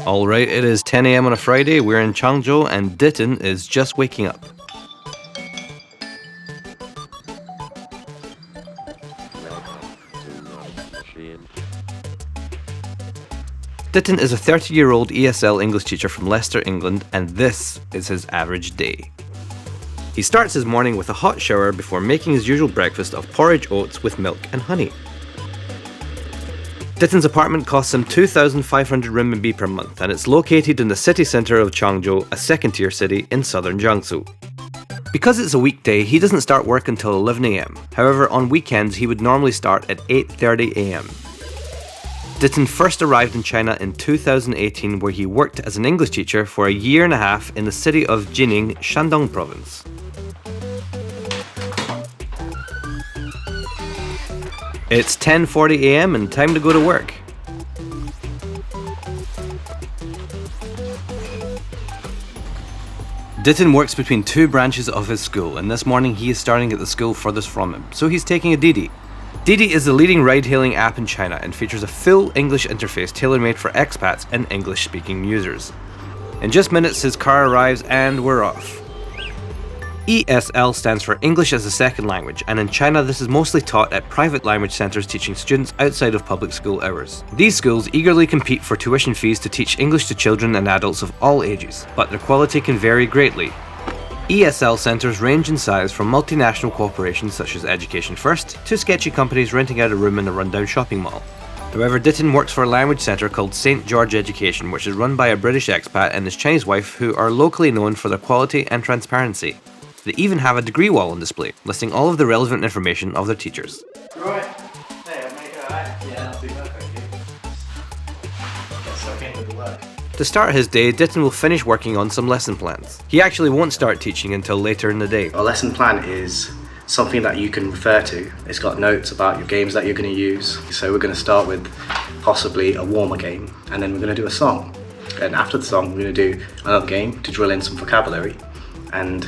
Alright, it is 10 a.m. on a Friday, we're in Changzhou and Dhiten is just waking up. Dhiten is a 30-year-old ESL English teacher from Leicester, England, and this is his average day. He starts his morning with a hot shower before making his usual breakfast of porridge oats with milk and honey. Dhiten's apartment costs him 2,500 renminbi per month, and it's located in the city centre of Changzhou, a second-tier city in southern Jiangsu. Because it's a weekday, he doesn't start work until 11 a.m. However, on weekends he would normally start at 8:30 a.m. Dhiten first arrived in China in 2018, where he worked as an English teacher for a year and a half in the city of Jining, Shandong province. It's 10:40 a.m. and time to go to work. Dhiten works between two branches of his school, and this morning he is starting at the school furthest from him, so he's taking a Didi. Didi is the leading ride-hailing app in China and features a full English interface tailor-made for expats and English-speaking users. In just minutes his car arrives and we're off. ESL stands for English as a Second Language, and in China this is mostly taught at private language centres teaching students outside of public school hours. These schools eagerly compete for tuition fees to teach English to children and adults of all ages, but their quality can vary greatly. ESL centres range in size from multinational corporations such as Education First to sketchy companies renting out a room in a rundown shopping mall. However, Dhiten works for a language centre called St. George Education, which is run by a British expat and his Chinese wife, who are locally known for their quality and transparency. They even have a degree wall on display, listing all of the relevant information of their teachers. Right. Hey, I'm making alright. Yeah, not too bad, thank you. Get stuck in with the work. To start his day, Dhiten will finish working on some lesson plans. He actually won't start teaching until later in the day. A lesson plan is something that you can refer to. It's got notes about your games that you're going to use. So we're going to start with possibly a warmer game, and then we're going to do a song. And after the song, we're going to do another game to drill in some vocabulary. And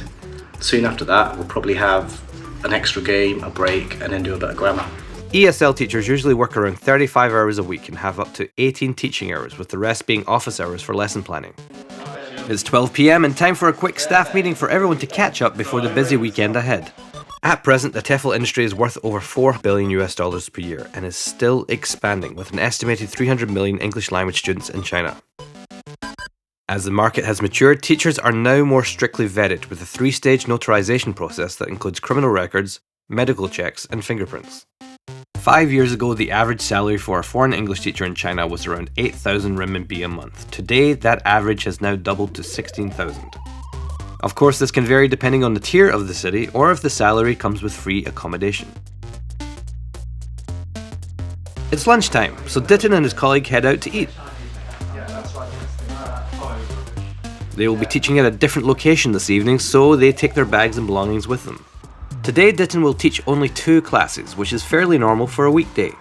soon after that, we'll probably have an extra game, a break, and then do a bit of grammar. ESL teachers usually work around 35 hours a week and have up to 18 teaching hours, with the rest being office hours for lesson planning. It's 12 p.m. and time for a quick staff meeting for everyone to catch up before the busy weekend ahead. At present, the TEFL industry is worth over $4 billion per year and is still expanding, with an estimated 300 million English language students in China. As the market has matured, teachers are now more strictly vetted with a 3-stage notarization process that includes criminal records, medical checks, and fingerprints. 5 years ago, the average salary for a foreign English teacher in China was around 8,000 renminbi a month. Today, that average has now doubled to 16,000. Of course, this can vary depending on the tier of the city or if the salary comes with free accommodation. It's lunchtime, so Dhiten and his colleague head out to eat. They will be teaching at a different location this evening, so they take their bags and belongings with them. Today, Dhiten will teach only 2 classes, which is fairly normal for a weekday.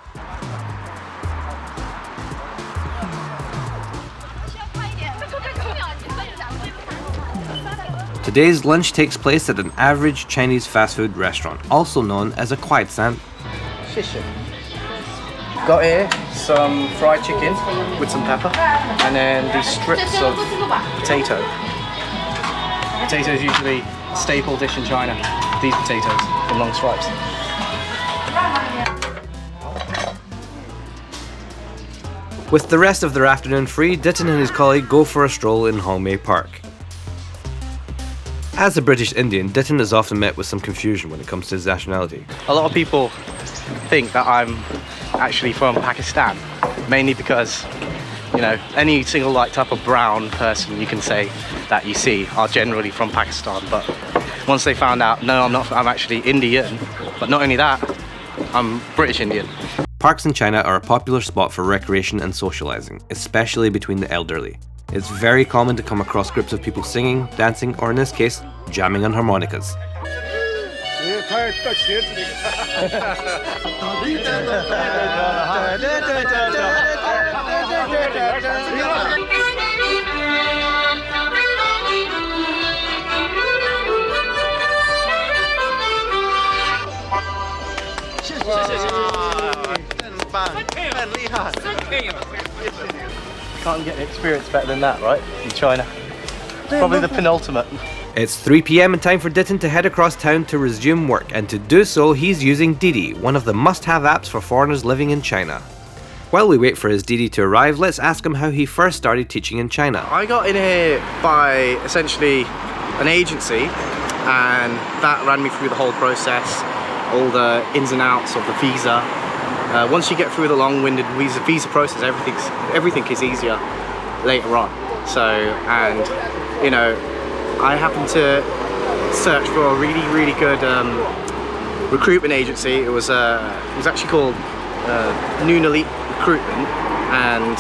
Today's lunch takes place at an average Chinese fast food restaurant, also known as a Kuaisan. Got here some fried chicken with some pepper, and then these strips of potato. Potato is usually a staple dish in China. These potatoes in long stripes. With the rest of their afternoon free, Dhiten and his colleague go for a stroll in Hongmei Park. As a British Indian, Dhiten is often met with some confusion when it comes to his nationality. A lot of people think that I'm actually from Pakistan, mainly because, you know, any single type of brown person you can say that you see are generally from Pakistan. But once they found out, no, I'm not, I'm actually Indian. But not only that, I'm British Indian. Parks in China are a popular spot for recreation and socializing, especially between the elderly. It's very common to come across groups of people singing, dancing, or in this case, jamming on harmonicas. Can't get an experience better than that, right? In China. It's probably the penultimate. It's 3 p.m. and time for Dhiten to head across town to resume work, and to do so he's using Didi, one of the must-have apps for foreigners living in China. While we wait for his Didi to arrive, let's ask him how he first started teaching in China. I got in here by essentially an agency, and that ran me through the whole process, all the ins and outs of the visa. Once you get through the long-winded visa process, everything is easier later on. So, and you know, I happened to search for a really good recruitment agency. It was actually called Noon Elite Recruitment, and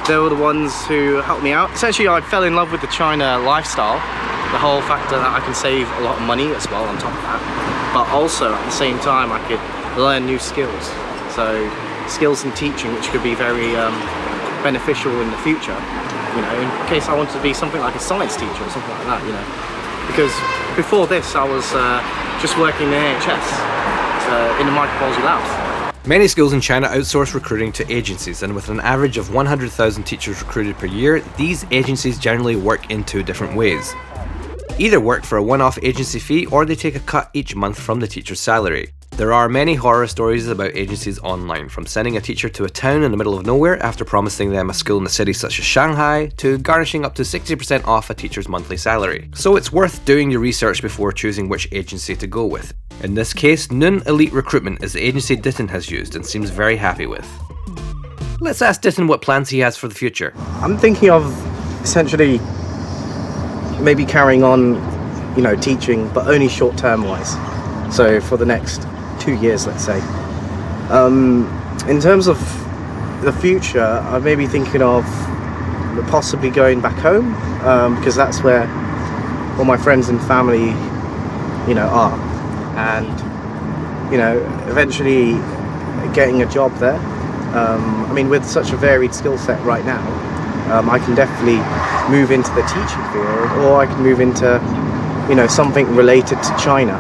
they were the ones who helped me out. Essentially, I fell in love with the China lifestyle, the whole factor that I can save a lot of money as well on top of that, but also at the same time I could learn new skills. So skills in teaching, which could be very beneficial in the future, you know, in case I wanted to be something like a science teacher or something like that, you know. Because before this I was just working in the NHS in the microbiology labs. Many schools in China outsource recruiting to agencies, and with an average of 100,000 teachers recruited per year, these agencies generally work in two different ways. Either work for a one-off agency fee, or they take a cut each month from the teacher's salary. There are many horror stories about agencies online, from sending a teacher to a town in the middle of nowhere after promising them a school in a city such as Shanghai, to garnishing up to 60% off a teacher's monthly salary. So it's worth doing your research before choosing which agency to go with. In this case, Noon Elite Recruitment is the agency Dhiten has used and seems very happy with. Let's ask Dhiten what plans he has for the future. I'm thinking of essentially maybe carrying on, you know, teaching, but only short-term wise. So for the next 2 years, let's say. In terms of the future, I may be thinking of possibly going back home, because that's where all my friends and family, you know, are, and you know, eventually getting a job there. I mean, with such a varied skill set right now, I can definitely move into the teaching field, or I can move into, you know, something related to China.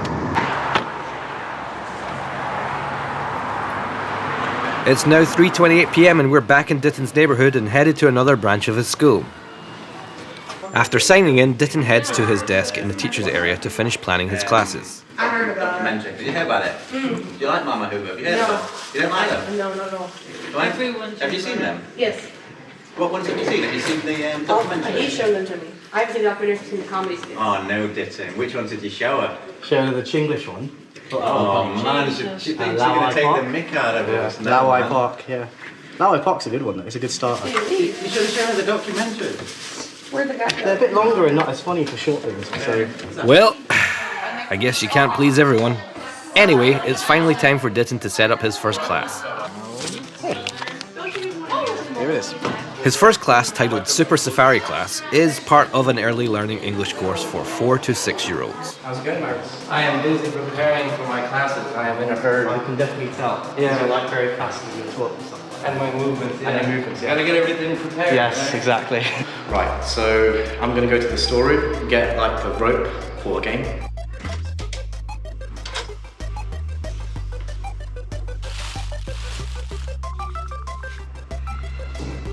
It's now 3:28 p.m. and we're back in Dhiten's neighbourhood and headed to another branch of his school. After signing in, Dhiten heads to his desk in the teacher's area to finish planning his classes. I heard about it. Did you hear about it? Do you like Mama Hoover? Have you heard of them? You don't like them? No. Right? Have you seen them? Yes. What ones have you seen? Have you seen the Oh, documentary? he's shown them to me. I haven't seen the documentary, I've seen the comedy skits. Oh no, Dhiten. Which ones did you show her? Show her the Chinglish one. Oh man, she thinks you're going to take the mick out of us. No, Lawai man. Park, yeah. Lawai Park's a good one though, it's a good starter. You should have shown her the documentary. Where'd the guy go? They're a bit longer and not as funny for short things, so... Well, I guess you can't please everyone. Anyway, it's finally time for Dhiten to set up his first class. Here it is. His first class, titled Super Safari Class, is part of an early learning English course for 4 to 6 year olds. How's it going, Marius? I am busy preparing for my classes. I am in a hurry. I can definitely tell. Yeah. You like very fast as you talk and stuff. And my movements. And your movements, yeah. Gotta get everything prepared. Yes, right? exactly. Right, so I'm going to go to the storeroom, get like the rope for the game.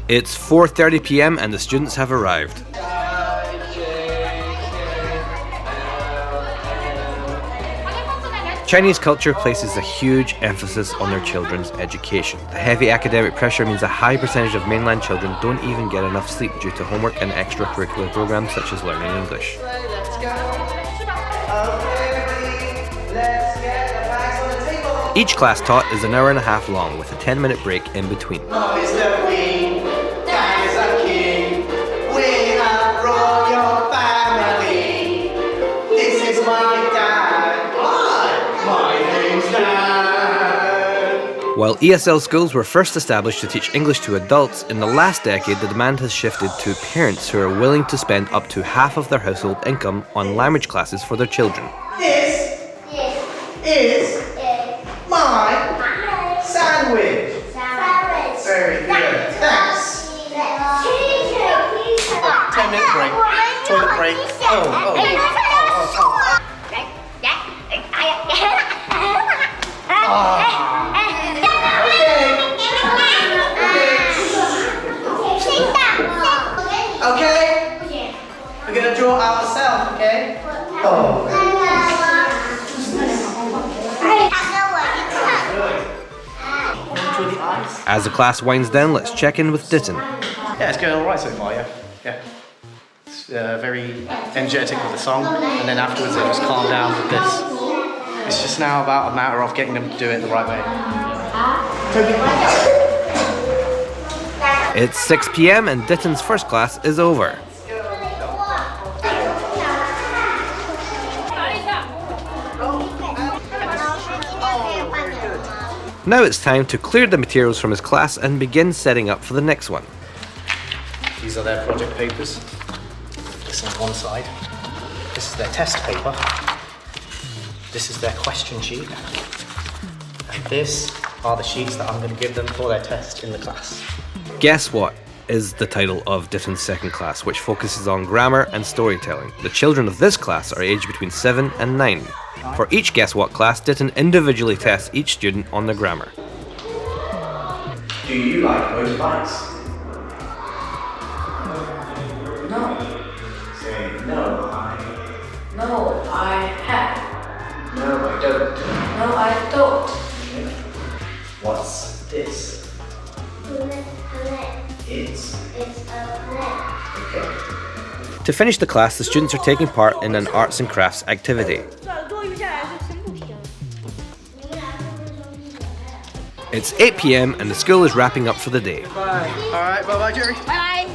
It's 4:30 p.m. and the students have arrived. Chinese culture places a huge emphasis on their children's education. The heavy academic pressure means a high percentage of mainland children don't even get enough sleep due to homework and extracurricular programs such as learning English. Each class taught is an hour and a half long with a 10-minute break in between. While ESL schools were first established to teach English to adults, in the last decade the demand has shifted to parents who are willing to spend up to half of their household income on language classes for their children. This is my sandwich. Very good. Thanks. 10-minute break. Toilet break. Okay. As the class winds down, let's check in with Dhiten. Yeah, it's going all right so far. Yeah. It's very energetic with the song, and then afterwards they just calm down with this. It's just now about a matter of getting them to do it the right way. It's 6 p.m. and Dhiten's first class is over. Now it's time to clear the materials from his class and begin setting up for the next one. These are their project papers. This on one side. This is their test paper. This is their question sheet. And this are the sheets that I'm going to give them for their test in the class. Guess What is the title of Dhiten's second class, which focuses on grammar and storytelling. The children of this class are aged between 7 and 9. For each Guess What class, Dhiten individually tests each student on their grammar. Do you like motorbikes? No. Say no, No, I have. No, I don't. No, I don't. What's this? It's okay. To finish the class, the students are taking part in an arts and crafts activity. It's 8 p.m. and the school is wrapping up for the day. Bye. Alright, bye-bye, Jerry. Bye.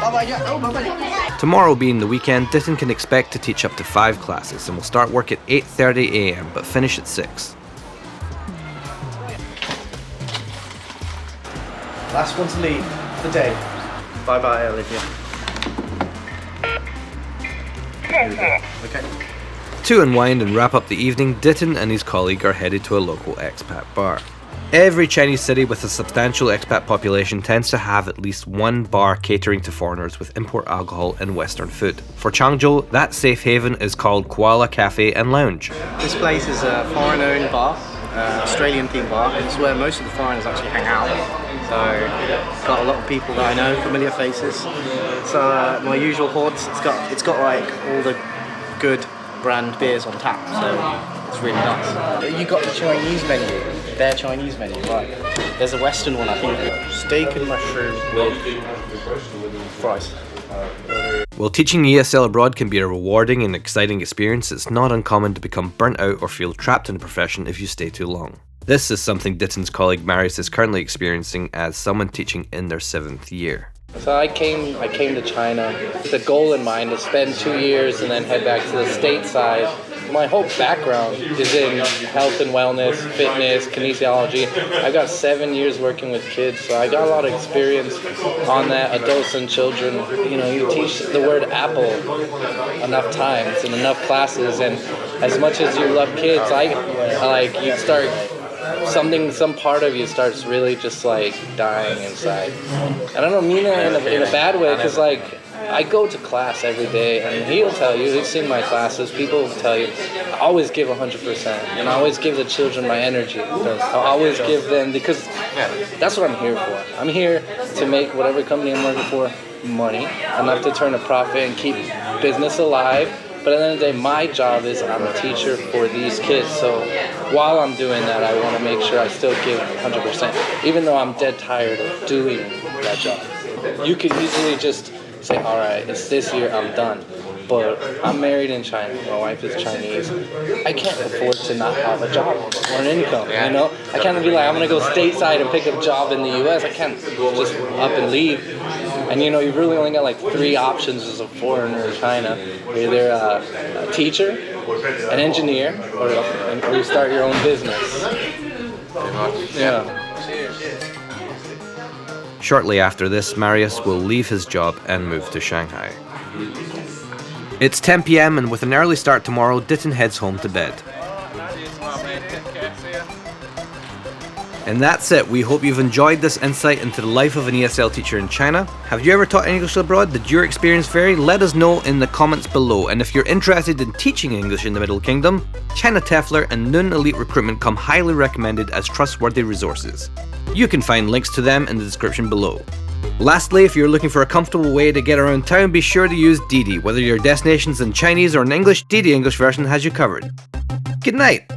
Bye-bye, Jack. Oh, bye-bye. Tomorrow being the weekend, Dhiten can expect to teach up to 5 classes and will start work at 8:30 a.m. but finish at 6. Last one to leave for the day. Bye-bye, Olivia. Okay. To unwind and wrap up the evening, Dhiten and his colleague are headed to a local expat bar. Every Chinese city with a substantial expat population tends to have at least one bar catering to foreigners with import alcohol and Western food. For Changzhou, that safe haven is called Koala Cafe and Lounge. This place is a foreign-owned bar, Australian-themed bar. It's where most of the foreigners actually hang out. So, got a lot of people that I know, familiar faces. So my usual hordes, it's got like all the good brand beers on tap. So it's really nice. You got the Chinese menu, their Chinese menu, right? There's a Western one, I think. Steak and mushroom with fries. While teaching ESL abroad can be a rewarding and exciting experience, it's not uncommon to become burnt out or feel trapped in the profession if you stay too long. This is something Dhiten's colleague Marius is currently experiencing as someone teaching in their 7th year. So I came to China with a goal in mind to spend 2 years and then head back to the stateside. My whole background is in health and wellness, fitness, kinesiology. I got 7 years working with kids, so I got a lot of experience on that, adults and children. You know, you teach the word apple enough times in enough classes, and as much as you love kids, you start some part of you starts really just like dying inside. And I don't mean that in a bad way, because like I go to class every day, and he'll tell you, he's seen my classes, people will tell you, I always give 100%, and I always give the children my energy. I always give them, because that's what I'm here for. I'm here to make whatever company I'm working for money, enough to turn a profit and keep business alive. But at the end of the day, my job is I'm a teacher for these kids. So while I'm doing that, I want to make sure I still give 100%, even though I'm dead tired of doing that job. You could easily just say, all right, it's this year, I'm done. But I'm married in China. My wife is Chinese. I can't afford to not have a job or an income, you know? I can't be like, I'm going to go stateside and pick up a job in the U.S. I can't just up and leave. And you know, you've really only got like 3 options as a foreigner in China. You're either a teacher, an engineer, or you start your own business. Yeah. Shortly after this, Marius will leave his job and move to Shanghai. It's 10 p.m. and with an early start tomorrow, Dhiten heads home to bed. And that's it. We hope you've enjoyed this insight into the life of an ESL teacher in China. Have you ever taught English abroad? Did your experience vary? Let us know in the comments below. And if you're interested in teaching English in the Middle Kingdom, China Tefler and Noon Elite Recruitment come highly recommended as trustworthy resources. You can find links to them in the description below. Lastly, if you're looking for a comfortable way to get around town, be sure to use Didi. Whether your destination's in Chinese or in English, Didi English version has you covered. Good night!